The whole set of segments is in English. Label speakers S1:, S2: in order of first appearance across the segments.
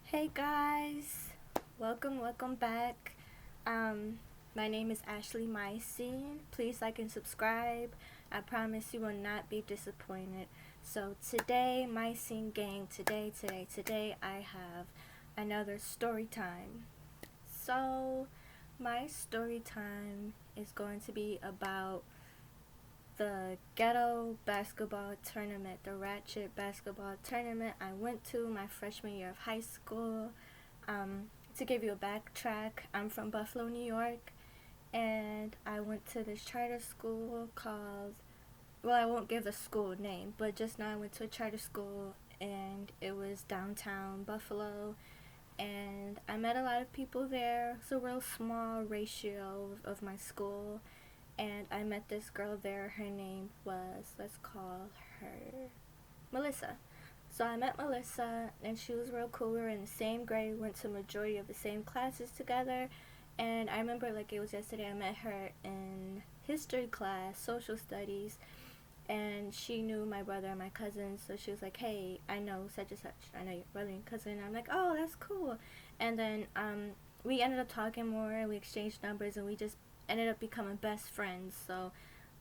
S1: Hey guys, welcome back. My name is Ashley Myscene. Please like and subscribe. I promise you will not be disappointed. So today, Myscene Gang, today I have another story time. So my story time is going to be about the ghetto basketball tournament, the Ratchet basketball tournament I went to my freshman year of high school. To give you a backtrack, I'm from Buffalo, New York, and I went to this charter school called, well, I won't give the school name, but just know I went to a charter school and it was downtown Buffalo. And I met a lot of people there. It's a real small ratio of my school, and I met this girl there. Her name was, let's call her Melissa. So I met Melissa, and she was real cool. We were in the same grade, went to majority of the same classes together, and I remember like it was yesterday. I met her in history class, social studies, and she knew my brother and my cousin. So she was like, "Hey, I know such and such. I know your brother and cousin." And I'm like, "Oh, that's cool." And then we ended up talking more, and we exchanged numbers, and we just ended up becoming best friends. So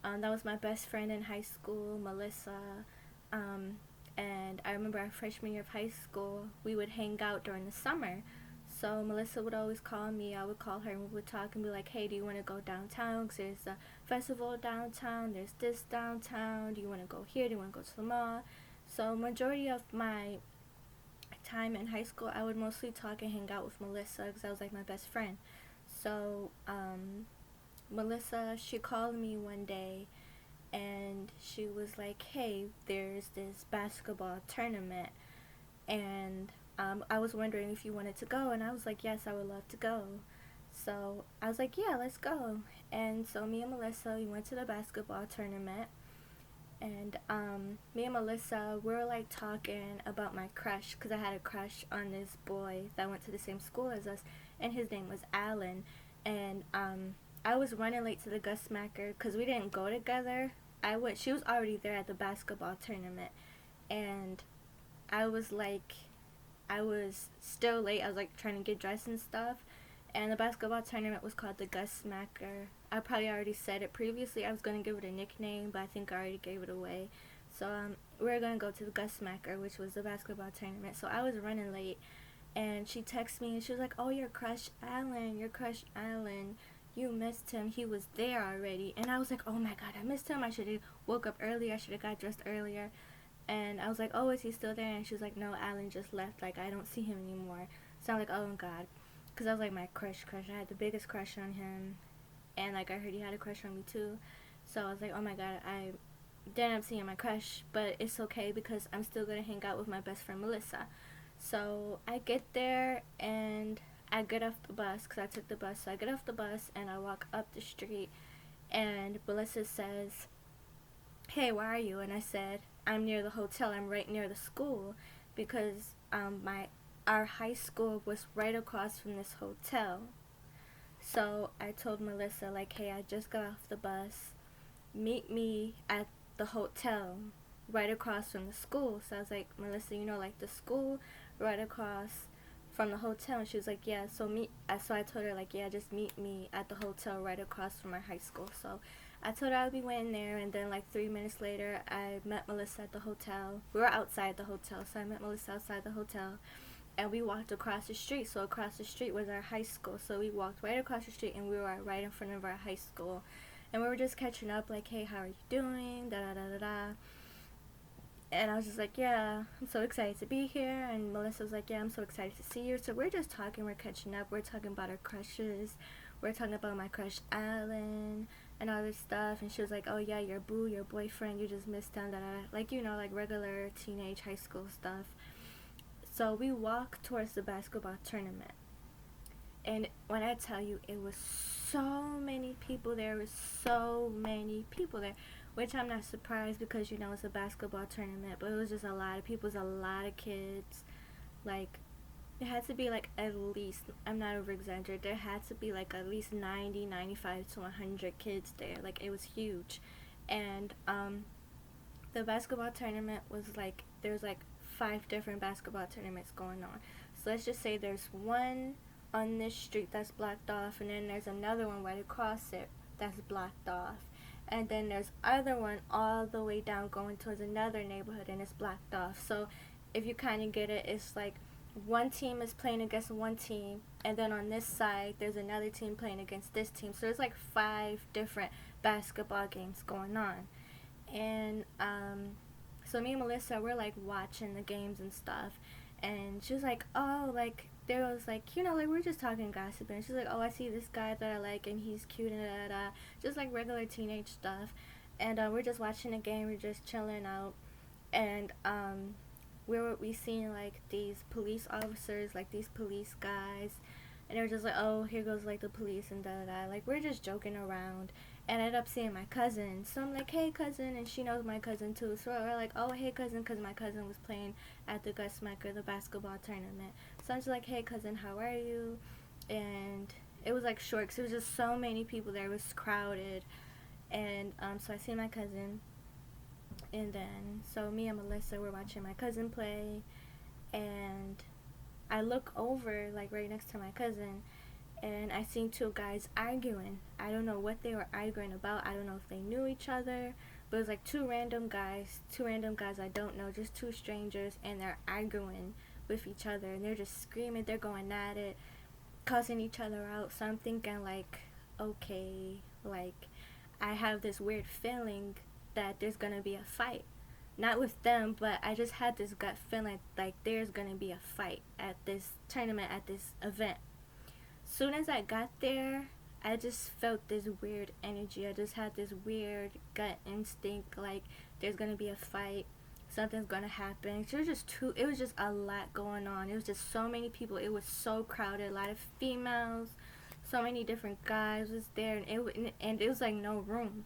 S1: that was my best friend in high school, Melissa. Um, and I remember our freshman year of high school, we would hang out during the summer. So Melissa would always call me, I would call her, and we would talk and be like, "Hey, do you want to go downtown? Because there's a festival downtown, there's this downtown. Do you want to go here? Do you want to go to the mall?" So majority of my time in high school, I would mostly talk and hang out with Melissa because I was like my best friend. So Melissa, she called me one day and she was like, "Hey, there's this basketball tournament, and I was wondering if you wanted to go." And I was like, "Yes, I would love to go." So I was like, "Yeah, let's go." And so me and Melissa, we went to the basketball tournament, and me and Melissa, we were like talking about my crush, because I had a crush on this boy that went to the same school as us, and his name was Alan. And I was running late to the Gus Smacker because we didn't go together. She was already there at the basketball tournament, and I was like, I was still late. I was like trying to get dressed and stuff. And the basketball tournament was called the Gus Smacker. I probably already said it previously. I was going to give it a nickname, but I think I already gave it away. So we were going to go to the Gus Smacker, which was the basketball tournament. So I was running late, and she texted me and she was like, "Oh, your crush Alan, you missed him. He was there already." And I was like, "Oh my god, I missed him. I should have woke up earlier. I should have got dressed earlier." And I was like, "Oh, is he still there?" And she was like, "No, Alan just left. Like, I don't see him anymore." So I'm like, "Oh god," because I was like my crush. I had the biggest crush on him, and like I heard he had a crush on me too. So I was like, "Oh my god, I didn't see my crush, but it's okay because I'm still gonna hang out with my best friend Melissa." So I get there and I get off the bus because I took the bus. So I get off the bus and I walk up the street, and Melissa says, "Hey, where are you?" And I said, "I'm near the hotel. I'm right near the school," because my our high school was right across from this hotel. So I told Melissa, like, "Hey, I just got off the bus. Meet me at the hotel right across from the school." So I was like, "Melissa, like the school right across from the hotel?" And she was like, "Yeah." So I told her, like, "Yeah, just meet me at the hotel right across from our high school." So I told her I would be waiting there, and then like 3 minutes later, I met Melissa at the hotel. We were outside the hotel, so I met Melissa outside the hotel, and we walked across the street. So across the street was our high school. So we walked right across the street, and we were right in front of our high school. And we were just catching up, like, "Hey, how are you doing? Da da da da da." And I was just like, "Yeah, I'm so excited to be here." And Melissa was like, "Yeah, I'm so excited to see you." So we're just talking, we're catching up, we're talking about our crushes. We're talking about my crush Alan and all this stuff. And she was like, "Oh yeah, your boo, your boyfriend, you just missed him, da da da." Like, like regular teenage high school stuff. So we walked towards the basketball tournament. And when I tell you, it was so many people there, which I'm not surprised because, it's a basketball tournament, but it was just a lot of people, it was a lot of kids. Like, it had to be like at least, I'm not over exaggerating, there had to be like at least 90, 95 to 100 kids there. Like, it was huge. And the basketball tournament was like, there's like 5 different basketball tournaments going on. So let's just say there's one on this street that's blocked off, and then there's another one right across it that's blocked off, and then there's other one all the way down going towards another neighborhood and it's blocked off. So if you kind of get it, it's like one team is playing against one team, and then on this side there's another team playing against this team. So there's like 5 different basketball games going on. And so me and Melissa, we're like watching the games and stuff, and she was like, oh, like there was like, like we're just talking gossip, and she's like, oh, I see this guy that I like and he's cute and just like regular teenage stuff. And we're just watching the game, we're just chilling out, and we seen like these police officers, like these police guys, and they were just like, oh, here goes like the police and like we're just joking around. And I ended up seeing my cousin, so I'm like, hey cousin, and she knows my cousin too, so we're like, oh, hey cousin, because my cousin was playing at the Gus Smacker, the basketball tournament. So I'm just like, hey cousin, how are you? And it was like short because it was just so many people there, it was crowded. And so I see my cousin, and then so me and Melissa were watching my cousin play, and I look over like right next to my cousin, and I seen 2 guys arguing. I don't know what they were arguing about. I don't know if they knew each other, but it was like 2 random guys I don't know, just 2 strangers, and they're arguing with each other, and they're just screaming, they're going at it, cussing each other out. So I'm thinking like, okay, like I have this weird feeling that there's gonna be a fight. Not with them, but I just had this gut feeling like there's gonna be a fight at this tournament, at this event. Soon as I got there, I just felt this weird energy. I just had this weird gut instinct, like there's gonna be a fight, something's gonna happen. So it was just a lot going on. It was just so many people. It was so crowded, a lot of females, so many different guys was there, and it was like no room.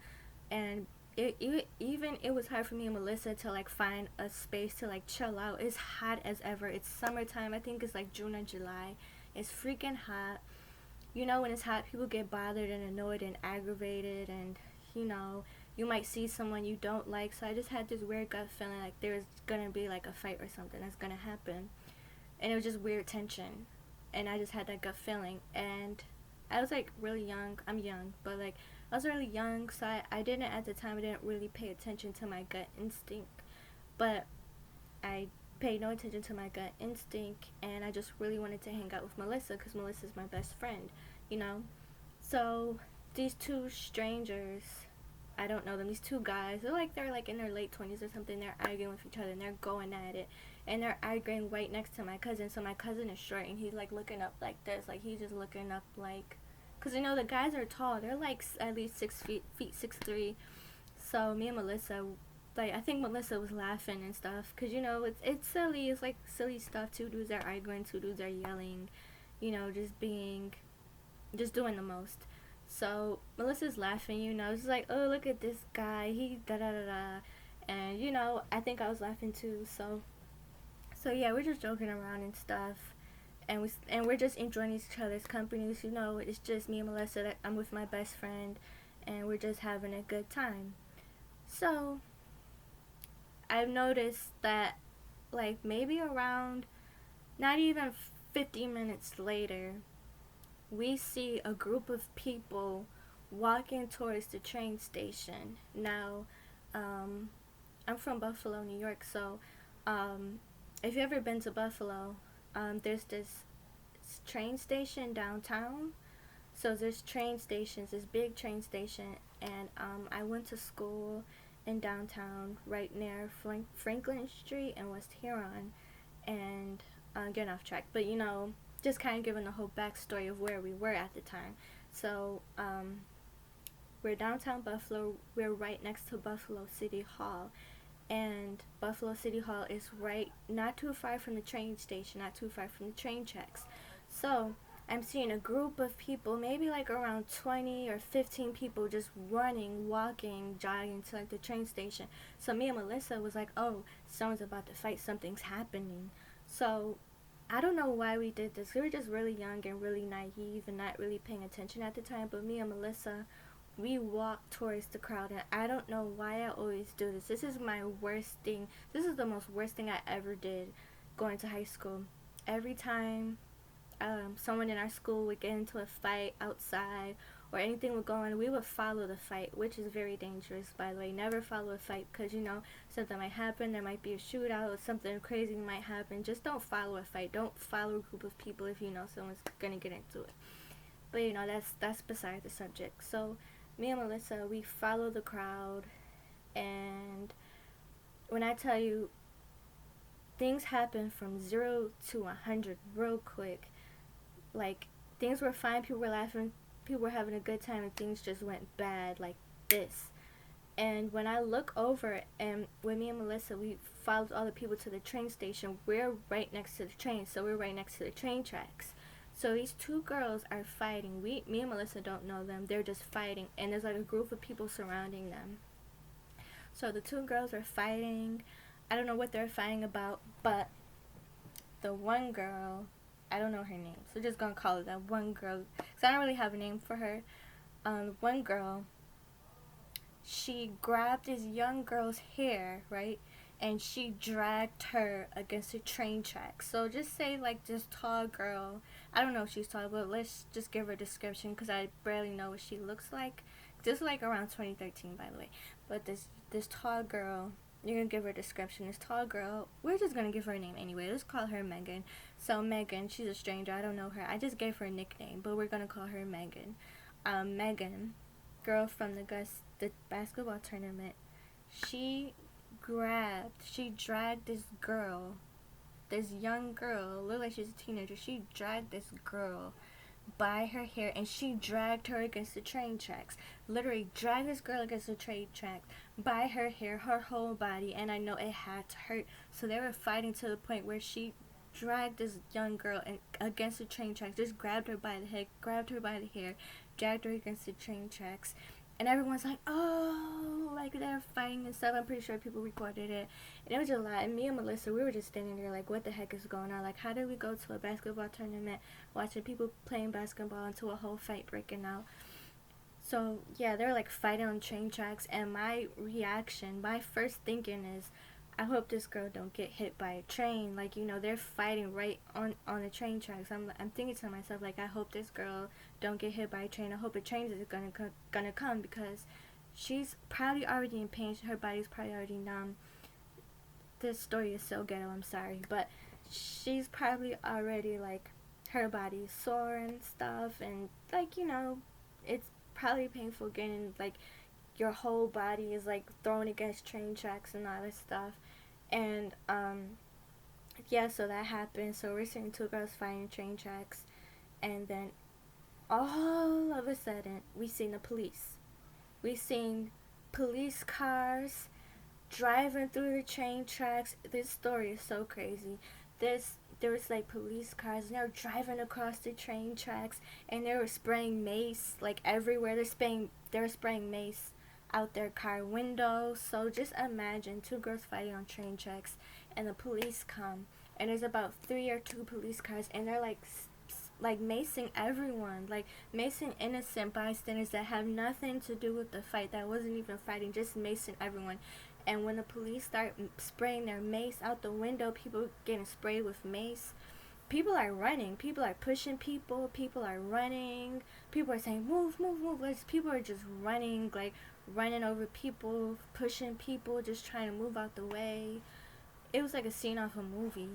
S1: And it was hard for me and Melissa to like find a space to like chill out. It's hot as ever. It's summertime. I think it's like June or July. It's freaking hot. When it's hot, people get bothered and annoyed and aggravated, and you might see someone you don't like. So I just had this weird gut feeling like there's gonna be like a fight or something that's gonna happen, and it was just weird tension, and I just had that gut feeling. And I was like really young. I'm young, but like I was really young, so I didn't, at the time, I didn't really pay attention to my gut instinct, but I paid no attention to my gut instinct, and I just really wanted to hang out with Melissa because Melissa's my best friend, So these 2 strangers, I don't know them, these 2 guys, they're like in their late 20s or something. They're arguing with each other, and they're going at it, and they're arguing right next to my cousin. So my cousin is short, and he's like looking up like this, like he's just looking up, like, because the guys are tall. They're like at least 6 feet 6'3". So me and Melissa, like, I think Melissa was laughing and stuff, because it's silly. It's like silly stuff. 2 dudes are arguing, 2 dudes are yelling, just doing the most. So Melissa's laughing, it's like, oh, look at this guy, he da da da da, and I think I was laughing too. So yeah, we're just joking around and stuff, and we're just enjoying each other's company. It's just me and Melissa. That I'm with my best friend, and we're just having a good time. So I've noticed that, like, maybe around not even 50 minutes later, we see a group of people walking towards the train station. Now, I'm from Buffalo, New York, so if you've ever been to Buffalo, there's this train station downtown. So there's train stations, this big train station, and I went to school in downtown, right near Franklin Street and West Huron, and getting off track, but just kind of giving the whole backstory of where we were at the time. So we're downtown Buffalo. We're right next to Buffalo City Hall, and Buffalo City Hall is right, not too far from the train station, not too far from the train tracks. So I'm seeing a group of people, maybe like around 20 or 15 people, just running, walking, jogging to like the train station. So me and Melissa was like, oh, someone's about to fight, something's happening. So I don't know why we did this. We were just really young and really naive and not really paying attention at the time. But me and Melissa, we walked towards the crowd, and I don't know why I always do this. This is my worst thing. This is the most worst thing I ever did going to high school. every time someone in our school would get into a fight outside or anything would go on, we would follow the fight, which is very dangerous, by the way. Never follow a fight because, you know, something might happen. There might be a shootout or something crazy might happen. Just don't follow a fight. Don't follow a group of people if you know someone's going to get into it. But, you know, that's beside the subject. So, me and Melissa, we follow the crowd. And when I tell you, things happen from 0 to 100 real quick. Like, things were fine, people were laughing, people were having a good time, and things just went bad like this. And when I look over, and when me and Melissa, we followed all the people to the train station, we're right next to the train, so we're right next to the train tracks. So these two girls are fighting. Me and Melissa don't know them. They're just fighting, and there's like a group of people surrounding them. So the two girls are fighting. I don't know what they're fighting about, but the one girl, I don't know her name, so just gonna call it that one girl, because I don't really have a name for her. One girl, she grabbed this young girl's hair, right, and she dragged her against the train tracks. So just say like this tall girl, I don't know if she's tall, but let's just give her a description because I barely know what she looks like. This is like around 2013, by the way. But this tall girl, you're gonna give her a description. This tall girl, we're just gonna give her a name anyway. Let's call her Megan. So Megan, she's a stranger. I don't know her. I just gave her a nickname, but we're gonna call her Megan. Megan, girl from the basketball tournament. She dragged this girl, this young girl, looked like she's a teenager. She dragged this girl by her hair, and she dragged her against the train tracks. Literally dragged this girl against the train tracks by her hair, her whole body, and I know it had to hurt. So they were fighting to the point where she dragged this young girl against the train tracks, just grabbed her by the head, grabbed her by the hair, dragged her against the train tracks. And everyone's like, oh, like they're fighting and stuff. I'm pretty sure people recorded it. And it was a lot. And me and Melissa, we were just standing there like, what the heck is going on? Like, how did we go to a basketball tournament watching people playing basketball into a whole fight breaking out? So, yeah, they're like fighting on train tracks. And my reaction, my first thinking is, I hope this girl don't get hit by a train. Like, you know, they're fighting right on the train tracks. I'm thinking to myself, like, I hope this girl don't get hit by a train. I hope a train is gonna come because she's probably already in pain. Her body's probably already numb. This story is so ghetto, I'm sorry. But she's probably already, like, her body's sore and stuff. And, like, you know, it's probably painful getting, like, your whole body is like thrown against train tracks and all this stuff. And yeah, so that happened. So we're seeing two girls fighting train tracks, and then all of a sudden we seen the police. We seen police cars driving through the train tracks. This story is so crazy. There was like police cars, and they were driving across the train tracks, and they were spraying mace like everywhere. They were spraying mace out their car windows. So just imagine two girls fighting on train tracks, and the police come, and there's about 3 or 2 police cars, and they're like macing everyone, like macing innocent bystanders that have nothing to do with the fight, that wasn't even fighting, just macing everyone. And when the police start spraying their mace out the window, people getting sprayed with mace, people are running, people are pushing people, people are running, people are saying move, move, move. Like, people are just running, like running over people, pushing people, just trying to move out the way. It was like a scene off a movie.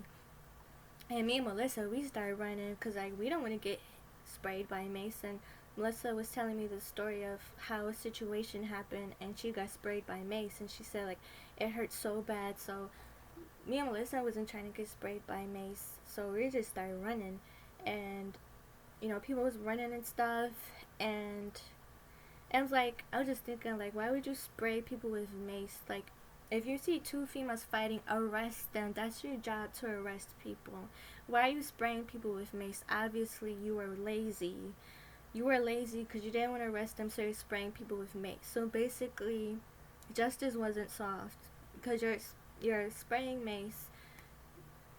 S1: And me and Melissa, we started running because like we don't want to get sprayed by mace. And Melissa was telling me the story of how a situation happened and she got sprayed by mace, and she said like it hurt so bad. So me and Melissa wasn't trying to get sprayed by mace, so we just started running. And you know, people was running and stuff, and I was just thinking, like, why would you spray people with mace? Like, if you see 2 females fighting, arrest them. That's your job, to arrest people. Why are you spraying people with mace? Obviously, you were lazy. You were lazy because you didn't want to arrest them, so you're spraying people with mace. So basically, justice wasn't solved because you're spraying mace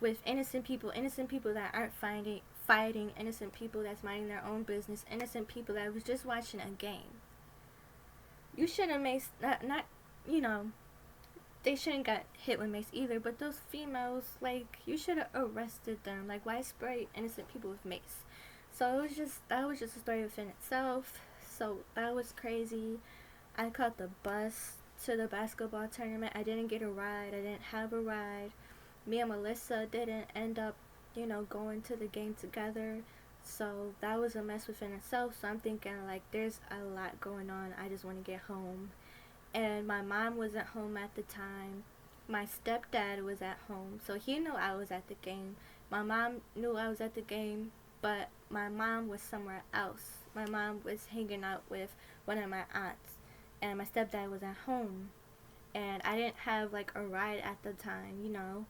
S1: with innocent people that aren't fighting, innocent people that's minding their own business, innocent people that was just watching a game. You should have made, not you know, they shouldn't got hit with mace either, but those females, like, you should have arrested them. Like, why spray innocent people with mace? So that was just a story within itself. So that was crazy. I caught the bus to the basketball tournament. I didn't get a ride. I didn't have a ride. Me and Melissa didn't end up, going to the game together. So that was a mess within itself. So I'm thinking, like, there's a lot going on. I just want to get home. And my mom wasn't home at the time. My stepdad was at home, so he knew I was at the game. My mom knew I was at the game, but my mom was somewhere else. My mom was hanging out with one of my aunts, and my stepdad was at home. And I didn't have, like, a ride at the time.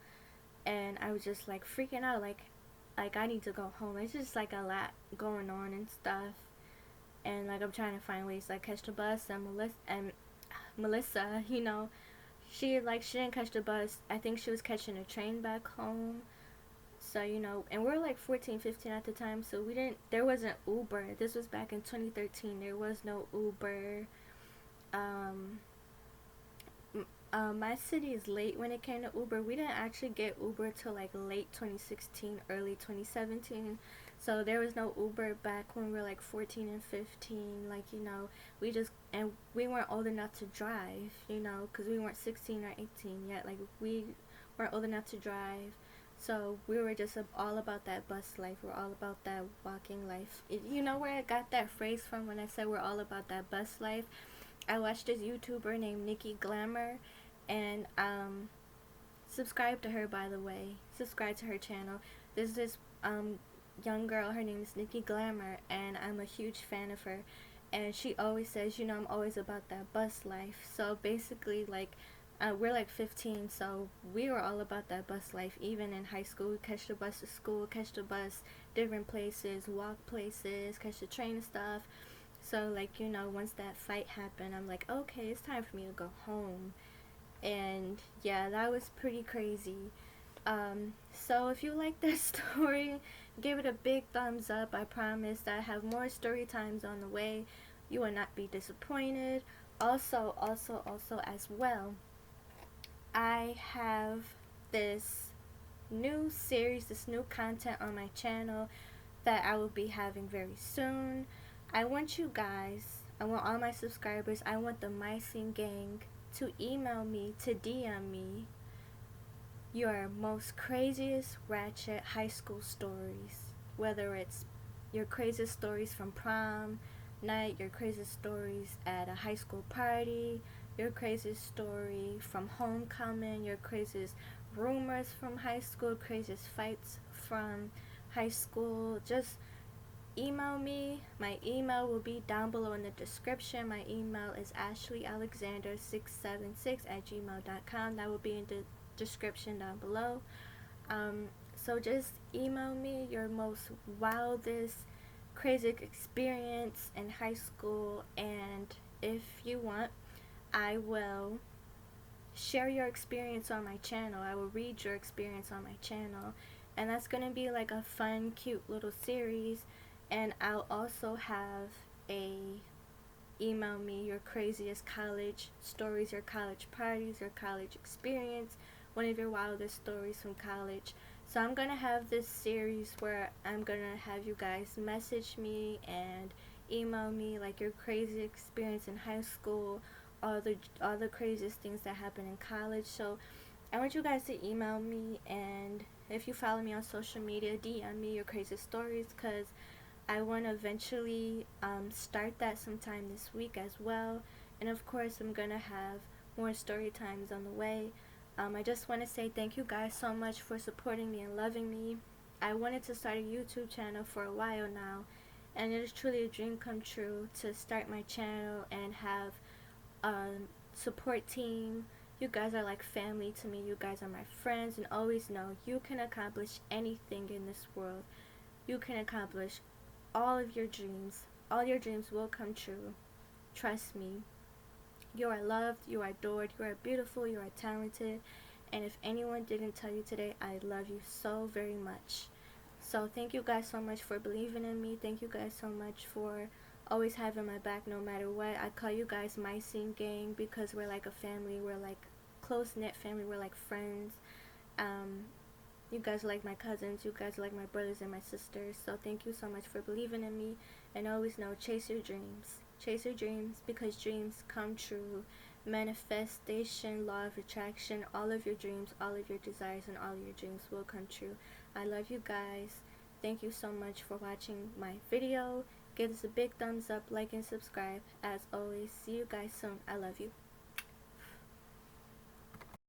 S1: And I was just, like, freaking out, like I need to go home. It's just, like, a lot going on and stuff. And, like, I'm trying to find ways to, like, catch the bus. And Melissa, she didn't catch the bus. I think she was catching a train back home. So, and we're like 14, 15 at the time, so there wasn't Uber. This was back in 2013. There was no Uber. My city is late when it came to Uber. We didn't actually get Uber till like late 2016, early 2017. So there was no Uber back when we were like 14 and 15. Like, and we weren't old enough to drive, because we weren't 16 or 18 yet. Like, we weren't old enough to drive. So we were just all about that bus life. We're all about that walking life. You know where I got that phrase from when I said we're all about that bus life? I watched this YouTuber named Nikki Glamour, and subscribe to her, by the way. Subscribe to her channel. There's this young girl, her name is Nikki Glamour, and I'm a huge fan of her. And she always says, I'm always about that bus life. So basically, like, we're like 15, so we were all about that bus life. Even in high school, we catch the bus to school, catch the bus different places, walk places, catch the train and stuff. So, like, once that fight happened, I'm like, okay, it's time for me to go home. And yeah, that was pretty crazy. So if you like this story, give it a big thumbs up. I promise that I have more story times on the way. You will not be disappointed. Also as well, I have this new series, this new content on my channel that I will be having very soon. I want all my subscribers, I want the Myscene Gang to email me, to DM me your most craziest Ratchet high school stories. Whether it's your craziest stories from prom night, your craziest stories at a high school party, your craziest story from homecoming, your craziest rumors from high school, craziest fights from high school. Just email me. My email will be down below in the description. My email is AshleyyAlexander676@gmail.com. That will be in the description down below. So just email me your most wildest, crazy experience in high school, and if you want, I will share your experience on my channel. I will read your experience on my channel, and that's gonna be like a fun, cute little series. And I'll also have a email me your craziest college stories, your college parties, your college experience, one of your wildest stories from college. So I'm gonna have this series where I'm gonna have you guys message me and email me like your crazy experience in high school, all the craziest things that happen in college. So I want you guys to email me, and if you follow me on social media, DM me your craziest stories, because I want to eventually start that sometime this week as well. And of course, I'm gonna have more story times on the way. I just want to say thank you guys so much for supporting me and loving me. I wanted to start a YouTube channel for a while now, and it is truly a dream come true to start my channel and have a support team. You guys are like family to me. You guys are my friends, and always know you can accomplish anything in this world. You can accomplish all of your dreams. All your dreams will come true. Trust me. You are loved, you are adored, you are beautiful, you are talented, and if anyone didn't tell you today, I love you so very much. So thank you guys so much for believing in me. Thank you guys so much for always having my back no matter what. I call you guys Myscene Gang because we're like a family. We're like close-knit family. We're like friends. Um, you guys are like my cousins. You guys are like my brothers and my sisters. So thank you so much for believing in me. And always know, chase your dreams. Chase your dreams, because dreams come true. Manifestation, law of attraction, all of your dreams, all of your desires, and all of your dreams will come true. I love you guys. Thank you so much for watching my video. Give us a big thumbs up, like, and subscribe. As always, see you guys soon. I love you.